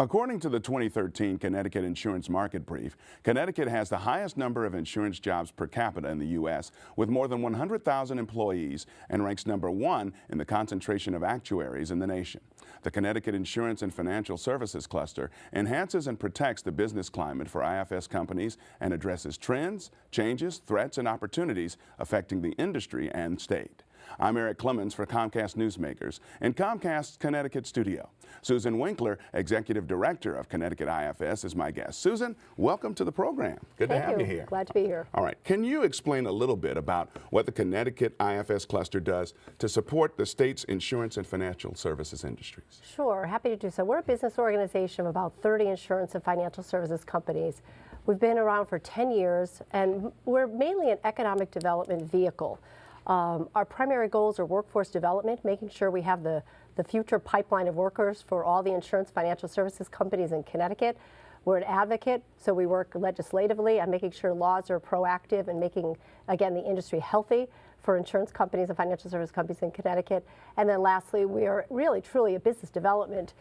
According to the 2013 Connecticut Insurance Market Brief, Connecticut has the highest number of insurance jobs per capita in the U.S., with more than 100,000 employees, and ranks #1 in the concentration of actuaries in the nation. The Connecticut Insurance and Financial Services Cluster enhances and protects the business climate for IFS companies and addresses trends, changes, threats, and opportunities affecting the industry and state. I'm Eric Clemens for Comcast Newsmakers in Comcast's Connecticut studio. Susan Winkler, Executive Director of Connecticut IFS, is my guest. Susan, welcome to the program. Good to have you here. Glad to be here. All right. Can you explain a little bit about what the Connecticut IFS cluster does to support the state's insurance and financial services industries? Sure. Happy to do so. We're a business organization of about 30 insurance and financial services companies. We've been around for 10 years, and we're mainly an economic development vehicle. Our primary goals are workforce development, making sure we have the future pipeline of workers for all the insurance financial services companies in Connecticut. We're an advocate, so we work legislatively on making sure laws are proactive and making, again, the industry healthy for insurance companies and financial service companies in Connecticut. And then lastly, we are really, truly a business development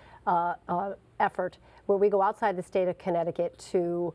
effort where we go outside the state of Connecticut to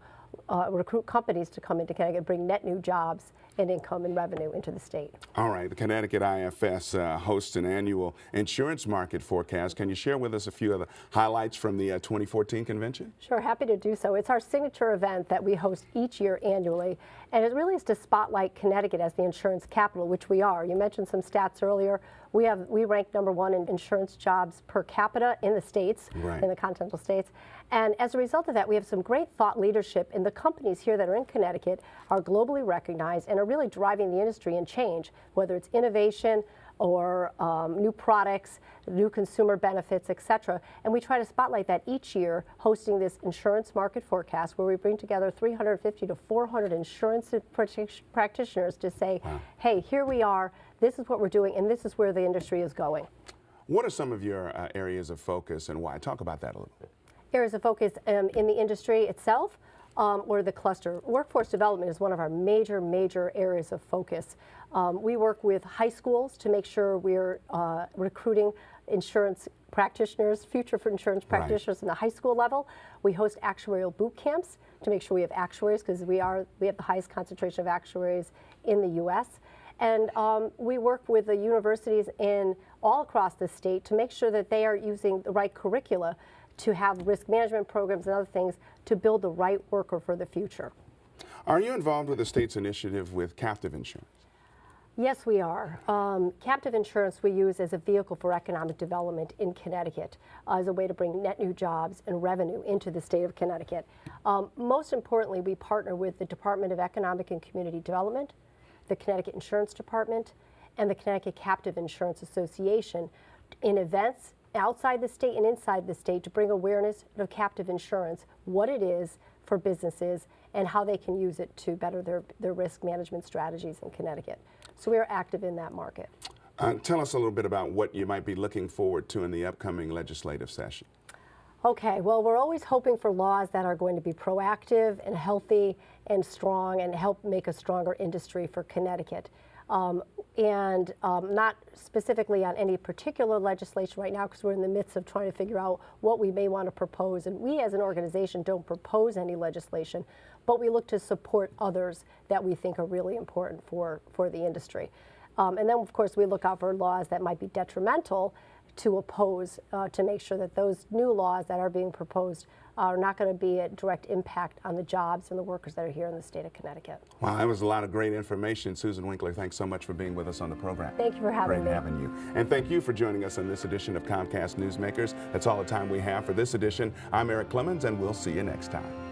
recruit companies to come into Connecticut, bring net new jobs and income and revenue into the state. All right, the Connecticut IFS hosts an annual insurance market forecast. Can you share with us a few of the highlights from the 2014 convention? Sure, happy to do so. It's our signature event that we host each year annually, and it really is to spotlight Connecticut as the insurance capital, which we are. You mentioned some stats earlier. We rank #1 in insurance jobs per capita in the states, right, in the continental states. And as a result of that, we have some great thought leadership, and the companies here that are in Connecticut are globally recognized and are really driving the industry and change, whether it's innovation or new products, new consumer benefits, et cetera. And we try to spotlight that each year, hosting this insurance market forecast where we bring together 350 to 400 insurance practitioners to say, wow, hey, here we are, this is what we're doing, and this is where the industry is going. What are some of your areas of focus and why? Talk about that a little bit. Areas of focus in the industry itself, or the cluster. Workforce development is one of our major areas of focus. We work with high schools to make sure we're recruiting insurance practitioners, future for insurance practitioners, right, in the high school level. We host actuarial boot camps to make sure we have actuaries, because we have the highest concentration of actuaries in the U.S. And we work with the universities all across the state to make sure that they are using the right curricula to have risk management programs and other things to build the right worker for the future. Are you involved with the state's initiative with captive insurance? Yes, we are. Captive insurance we use as a vehicle for economic development in Connecticut, as a way to bring net new jobs and revenue into the state of Connecticut. Most importantly, we partner with the Department of Economic and Community Development, the Connecticut Insurance Department, and the Connecticut Captive Insurance Association in events outside the state and inside the state to bring awareness of captive insurance, what it is for businesses, and how they can use it to better their risk management strategies in Connecticut. So we are active in that market. Tell us a little bit about what you might be looking forward to in the upcoming legislative session. Okay, well, we're always hoping for laws that are going to be proactive and healthy and strong and help make a stronger industry for Connecticut. Not specifically on any particular legislation right now, because we're in the midst of trying to figure out what we may want to propose. And we as an organization don't propose any legislation, but we look to support others that we think are really important for the industry. And then, of course, we look out for laws that might be detrimental to oppose, to make sure that those new laws that are being proposed are not going to be a direct impact on the jobs and the workers that are here in the state of Connecticut. Wow, that was a lot of great information. Susan Winkler, thanks so much for being with us on the program. Thank you for having me. Great having you. And thank you for joining us on this edition of Comcast Newsmakers. That's all the time we have for this edition. I'm Eric Clemens, and we'll see you next time.